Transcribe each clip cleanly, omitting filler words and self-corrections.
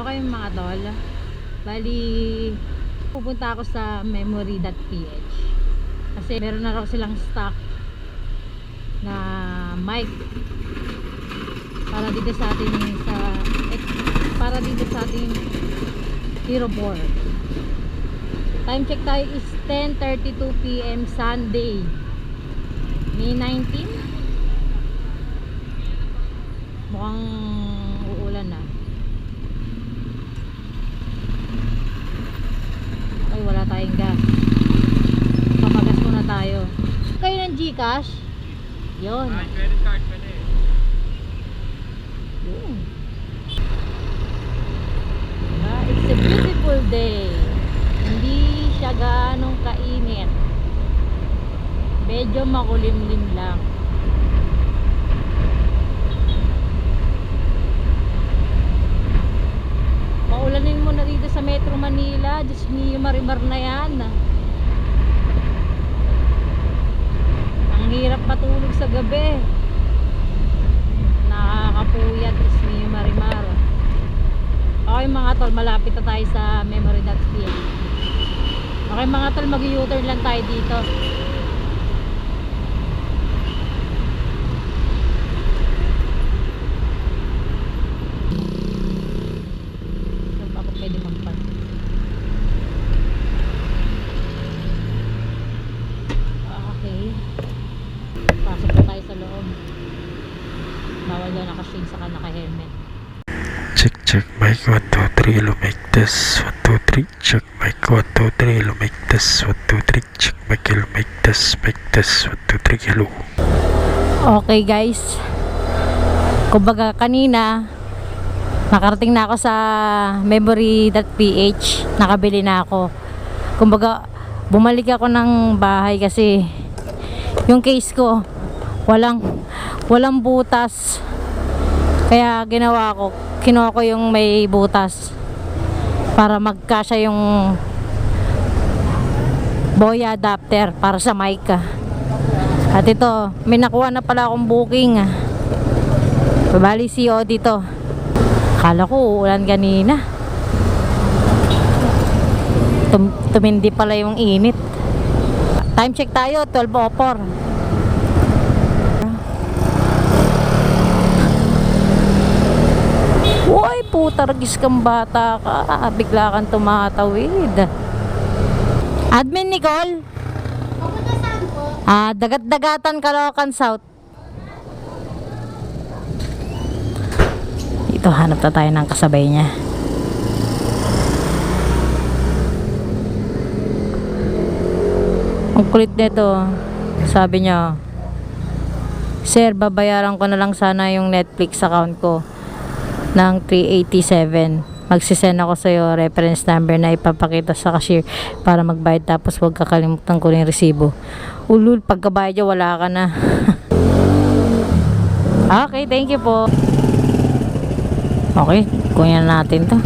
Okay mga tol, bali pupunta ako sa memory.ph kasi meron na raw silang stock na mic para dito sa ating Hero board. Time check tayo is 10:32 PM Sunday, May 19. Mukhang uulan na. Ay, wala tayong gas. Papagas muna tayo. Kayo ng Gcash? Yun. Credit card pwede. Yun. It's a beautiful day. Hindi siya ganong kainit. Medyo makulimlim lang. Maulanin mo na dito sa Metro Manila. Diyos mio, marimar na yan. Ang hirap patulog sa gabi. Nakakapuyat. Diyos mio, marimar. Okay mga tol, malapit na tayo sa memory.ph. Okay mga tol, mag-u-turn lang tayo dito. Pwede magpark. Okay. Pasok na tayo sa loob. Bawal daw nakashade saka naka-helmet. Check mic 1 2 3 hello mic test 1 2 3 check mic 1 2 3 hello mic test 1 2 3 check mic hello mic test 1 2 3 hello. Okay guys, kumbaga kanina nakarating na ako sa memory.ph, nakabili na ako. Kumbaga bumalik ako ng bahay kasi yung case ko walang butas, kaya kinuha ko yung may butas para magkasya yung boya adapter para sa mic. At ito, may nakuha na pala akong booking. Bali CO dito. Akala ko uulan kanina. Tumindi pala yung init. Time check tayo, 12:04. Uy, puta, ragis kang bata ka. Bigla kang tumatawid. Admin Nicole? Dagat-dagatan, Caloocan South. Ito, hanap na tayo ng kasabay niya. Ang kulit nito. Sabi niya, "Sir, babayaran ko na lang sana yung Netflix account ko ng 387. Magsisend ako sa iyo reference number na ipapakita sa cashier para magbayad, tapos huwag kakalimutan ko yung resibo." Ulul, pagkabayad niya wala ka na. Okay, thank you po. Okay, kunin na natin to.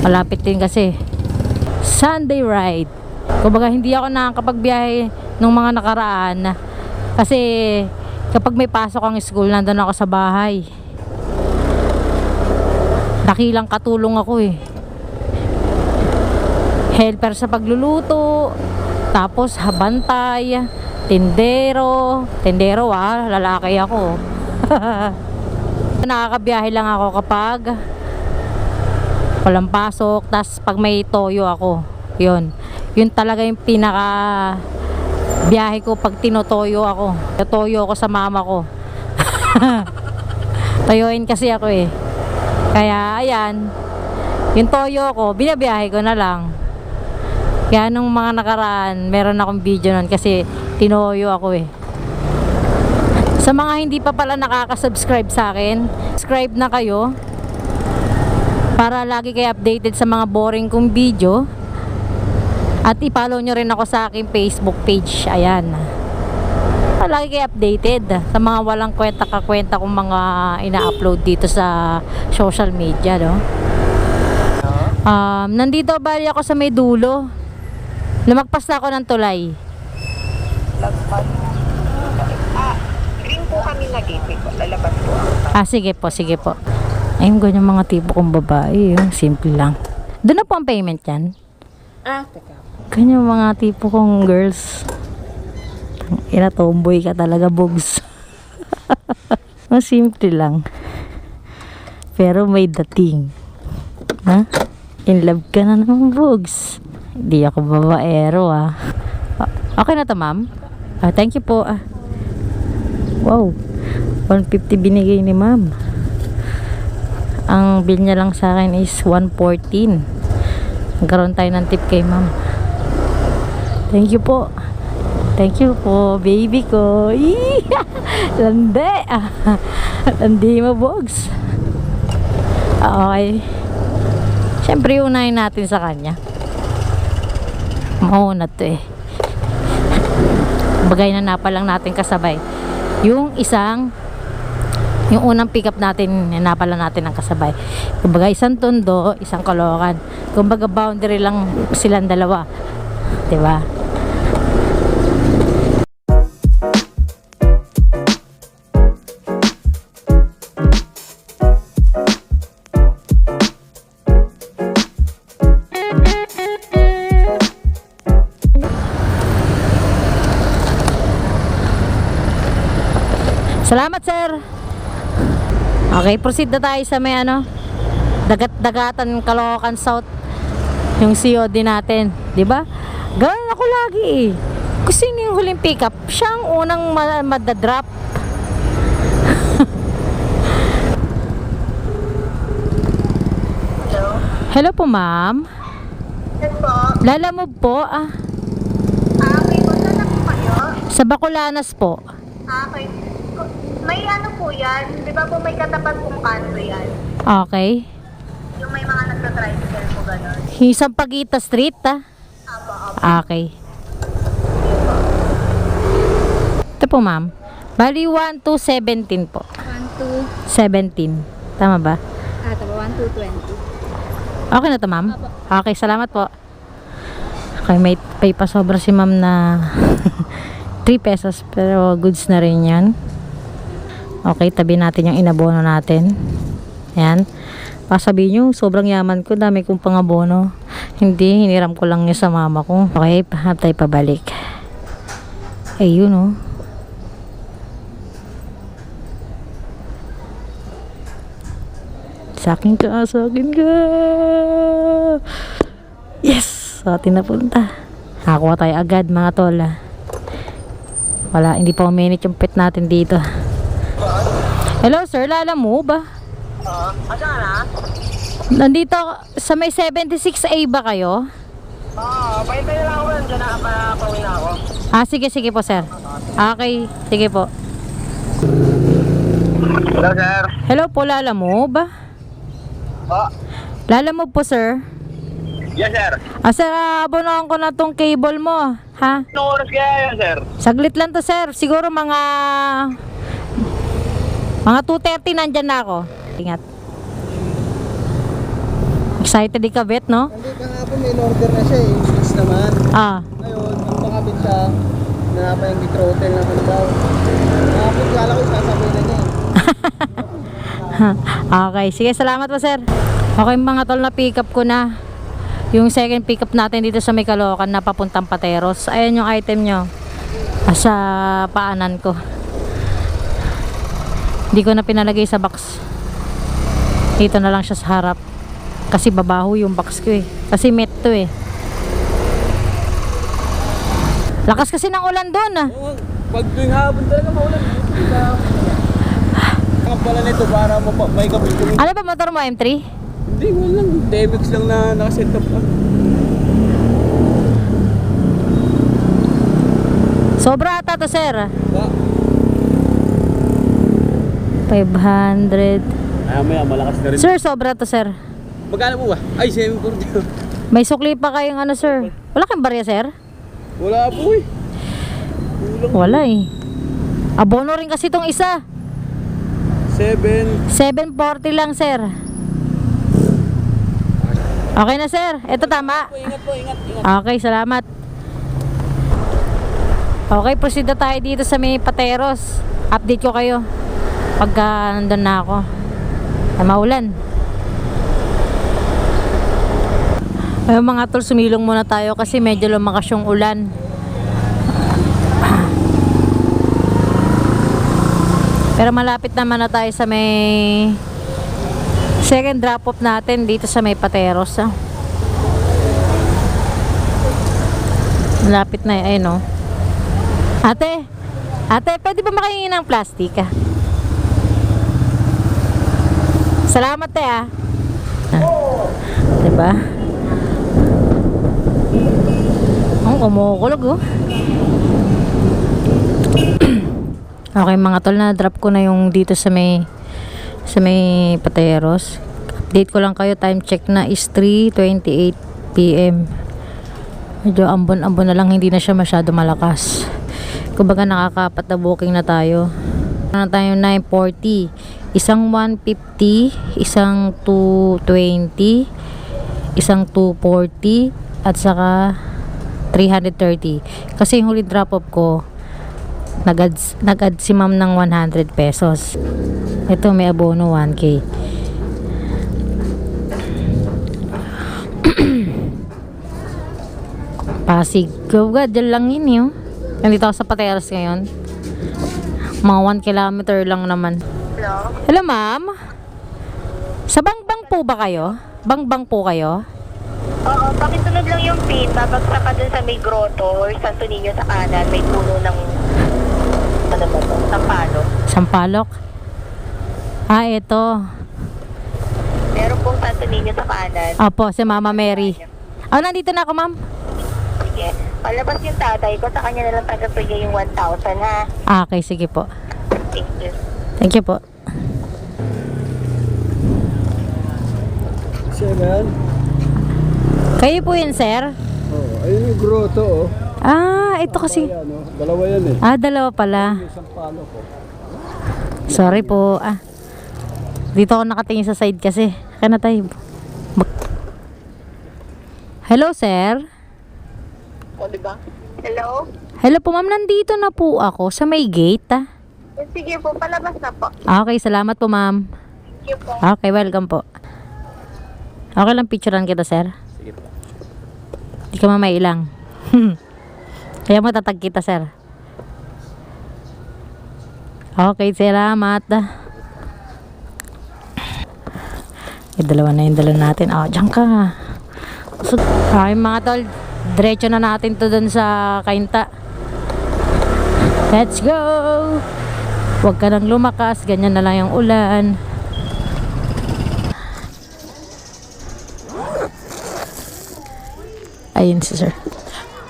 Malapit din kasi. Sunday ride. Kumbaga hindi ako nakakapagbiyahe nung mga nakaraan kasi kapag may pasok ang school, nandun ako sa bahay. Dakilang katulong ako eh. Helper sa pagluluto, tapos habantay, tindero, lalaki ako. Nakakabiyahe lang ako kapag walang pasok, tas pag may toyo ako. Yun talaga yung pinaka biyahe ko, pag tinotoyo ako. Toyo ako sa mama ko. Toyoin kasi ako eh. Kaya ayan, yung toyo ko, binabiyahe ko na lang. Kaya nung mga nakaraan, meron akong video nun kasi tinoyo ako eh. Sa mga hindi pa pala nakaka-subscribe sa akin, subscribe na kayo para lagi kayo updated sa mga boring kong video. At i-follow nyo rin ako sa aking Facebook page. Ayan, lagi kayo updated sa mga walang kwenta-kakwenta kong mga ina-upload dito sa social media, no? Nandito bali ako sa may dulo. Lumagpas na ako ng tulay. Green po kami na gate. Lalabas po ako. Sige po. Ayun, ganyan mga tipo kong babae. Yung simple lang. Doon na po ang payment yan. Teka. Ganyan mga tipo kong girls. Ina, tomboy ka talaga, Bogs. Ang simple lang. Pero may dating. Ha? In love ka na naman, Bogs. Hindi ako babaero, ah. Okay na to, ma'am? Thank you po, ah. Wow. 150 binigay ni ma'am. Ang bill niya lang sa akin is 114. Nagkaroon tayo ng tip kay ma'am. Thank you po. Thank you po, baby ko. Lande. Landi mo, Bogs. Okay. Siyempre, unahin natin sa kanya. Mauna to eh. Bagay na napalang natin kasabay. Yung unang pick up natin, napala natin ang kasabay. Kumbaga, isang Tondo, isang Caloocan. Kumbaga, boundary lang silang dalawa. Diba? Salamat, sir. Okay, proceed na tayo sa may dagat-dagatan, Caloocan South. Yung COD natin, 'di ba? Ganun ako lagi eh. Kung sino yung huling pick up, siya ang unang madadrop. Hello? Hello po, ma'am. Yes po. Lalamove po, Okay po. Saan na po kayo? sa Bacolanas po. Okay. May ano po yan? Di ba po may katapat pong kanto yan? Okay. Yung may mga nagta-tricycle po gano'n. Yung Sampaguita Street, Apo, apo. Okay. Ito po, ma'am. Bali, 1 to 17 po. 1 to... 17. Tama ba? Tama. 1 to 20. Okay na to, ma'am? Okay, salamat po. Okay, may pa sobra si ma'am na 3 pesos. Pero goods na rin yan. Okay, tabi natin yung inabono natin. Ayan. Pasabihin nyo, sobrang yaman ko. Dami kong pangabono. Hindi, hiniram ko lang yun sa mama ko. Okay, tayo pabalik. Ayun, oh. Sa akin ka, sa akin ka. Yes! Sa atin napunta. Nakakuha tayo agad, mga tol. Wala, hindi pa uminit yung pet natin dito. Hello, sir. Lalamove ba? Asa ka na? Nandito, sa may 76A ba kayo? Pahintay na lang ako nandiyan na para pauwi na ako. Sige po, sir. Okay, sige po. Hello, sir. Hello po, Lalamove ba? Lalamove po, sir. Yes, sir. Sir, abonohan ko na tong cable mo. Ha? Anong oras kaya yan, sir? Saglit lang to, sir. Siguro mga 2:30 nandyan na ako. Ingat. Excited ka, Bet, no? Hindi, kahapon may order na siya eh. Bilis naman. Ngayon, ang pakabit siya, nanapa yung throttle naman daw. Kahapon, kala ko sasabihin na niya eh. Okay, sige, salamat po, sir. Okay, mga tol, na pick up ko na yung second pick up natin dito sa may Caloocan na papuntang Pateros. Ayan yung item nyo sa paanan ko. Hindi ko na pinalagay sa box. Dito na lang siya sa harap. Kasi babaho yung box ko eh. Kasi met to eh. Lakas kasi ng ulan doon Oo, pag tuwing hapon talaga maulan. Ang pala nito para may kapit ko. Ano ba motor mo, M3? Hindi, walang. Demix lang na nakaset up. Sobra ata to, sir. Ba? 500. Maya malakas na rin. Sir, sobra to, sir. Magkano po ba? Ay, 740. May sukli pa kayong ano, sir. Wala kang barya, sir? Wala po eh. Wala eh. Abono rin kasi tong isa. 740 lang, sir. Okay na, sir. Ito tama. Ingat po, ingat. Okay, salamat. Okay, proceed na tayo dito sa may Pateros. Update ko kayo pagka nandun na ako. Ay, maulan. Ay, mga tol, sumilong muna tayo kasi medyo lumakas yung ulan. Pero malapit naman na tayo sa may second drop off natin dito sa may Pateros. Malapit na eh, no. Ate, pwede ba makahingi ng plastic? Salamat diba? Ang kumukulog Okay mga tol, na drop ko na yung dito sa may Pateros. Update ko lang kayo, time check na is 3:28 PM. Medyo ambon-ambon na lang, hindi na siya masyado malakas. Kumbaga nakakapat na booking na tayo. Na tayo 940, isang 150, isang 220, isang 240, at saka 330. Kasi yung huli drop off ko, nag-add si ma'am ng 100 pesos. Ito may abono 1K. Pasig. Dyan lang yun yun. Nandito ako sa Pateros ngayon. Mga 1 kilometer lang naman. Hello? Hello ma'am. Sa Bangbang po ba kayo? Bangbang po kayo? Oo, pakisunod lang yung pin. Babagsak ka dun sa may grotto or Santo Niño sa kanan. May puno ng ano ba to? Sampalo. Sampalok? Ito. Meron pong Santo Niño sa kanan. Opo, si Mama Mary. Nandito na ako ma'am. Sige. Palabas yung tatay ko. Sa kanya na lang tagapigay yung 1,000 ha. Okay, sige po. Thank you. Thank you po. Siya ba yan? Kayo po yun, sir? Ayun yung grotto Ito kasi. Ayan, dalawa yan eh. Dalawa pala. Isang palo ko. Sorry po. Dito ako nakatingin sa side kasi. Kaya na tayo. Hello, sir? O, diba? Hello? Hello po, ma'am. Nandito na po ako sa may gate. Sige po, palabas na po. Okay, salamat po, ma'am. Thank you po. Okay, welcome po. Okay lang, picturean kita, sir. Sige po. Di ka mamailang. Kaya matatag kita, sir. Okay, salamat. Dalawa na yung dala natin. Diyan ka. Okay, mga tol. Diretso na natin to dun sa Kainta. Let's go! Huwag ka nang lumakas. Ganyan na lang yung ulan. Ayun si sir.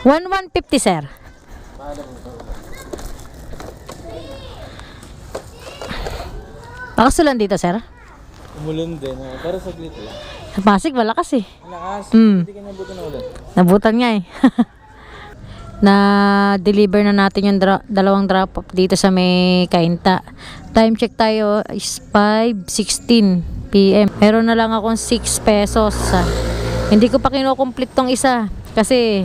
150, sir. Pakasulan dito, sir. Umulan din. Pero saglit lang. Sa Pasig, malakas eh. Malakas. Mm. Hindi ka nabutan ng ulan. Nabutan nga eh. Na-deliver na natin yung dalawang drop-off dito sa may Kainta. Time check tayo is 5:16 PM. Meron na lang akong 6 pesos. Hindi ko pa kinukomplete tong isa. Kasi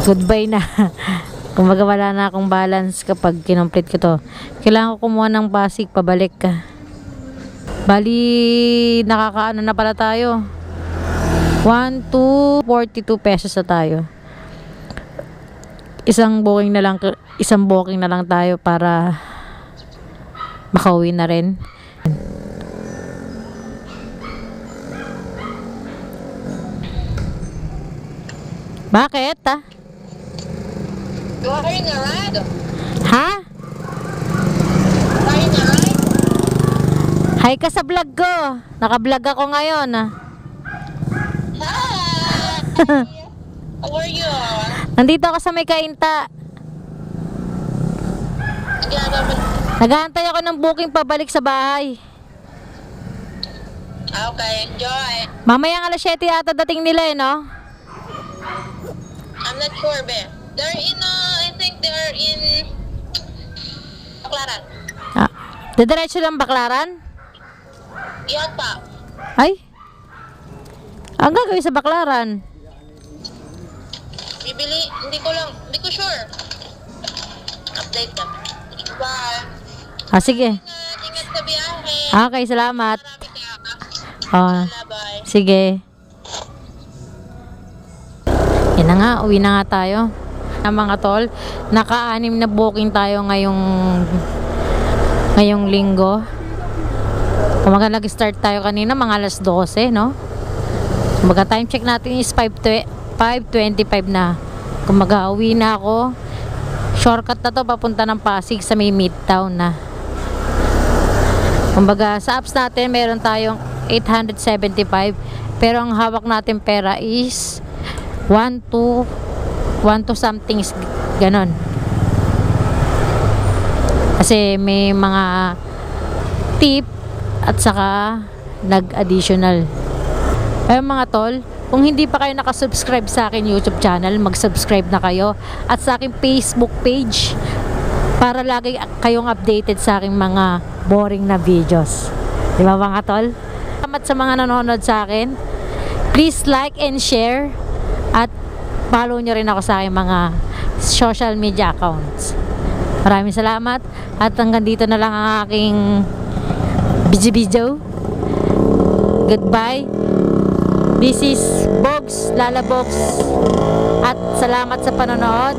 goodbye na. Kumbaga wala na akong balance kapag kinomplete ko to. Kailangan ko kumuha ng Pasig pabalik ka. Bali, nakakaano na pala tayo. 42 pesos na tayo. Isang booking na lang tayo para makauwi na rin. Bakit? Going around. Ha? Going around. Hi ka sa vlog ko. Naka-vlog ako ngayon. Hi. How are you? Nandito ako sa may Kainta. Nag-aantay ako ng booking pabalik sa bahay. Okay, enjoy. Mamayang alas 7 ata dating nila no? I'm not sure, be. They're in, I think they're in Baclaran. Didiretso lang Baclaran? Yan pa. Ay? Ang gagawin sa Baclaran? Bibili, hindi ko sure. Update ka. Bye. Sige. Ingat sa biyahe. Okay, salamat. Marami ka. Oh, Bye. sige. Yan na nga, uwi na nga tayo. Mga tol, naka-anim na booking tayo ngayong linggo. Kumaga nag-start tayo kanina mga alas 12, no? Kumaga time check natin is 5:25 na. Kumaga uwi na ako. Shortcut na to papunta ng Pasig sa may Midtown na. Kumbaga sa apps natin meron tayong 875 pero ang hawak natin pera is 1 to something ganon. Kasi may mga tip at saka nag-additional. Ayun mga tol, kung hindi pa kayo nakasubscribe sa akin YouTube channel, mag-subscribe na kayo at sa aking Facebook page para lagi kayong updated sa aking mga boring na videos. Di ba mga tol? Salamat sa mga nanonood sa akin. Please like and share at follow nyo rin ako sa aking mga social media accounts. Maraming salamat at hanggang dito na lang ang aking video. Goodbye. This is Bogs, Lala Bogs. At salamat sa panonood.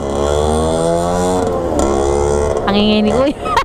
Ang ingay ni Kuya.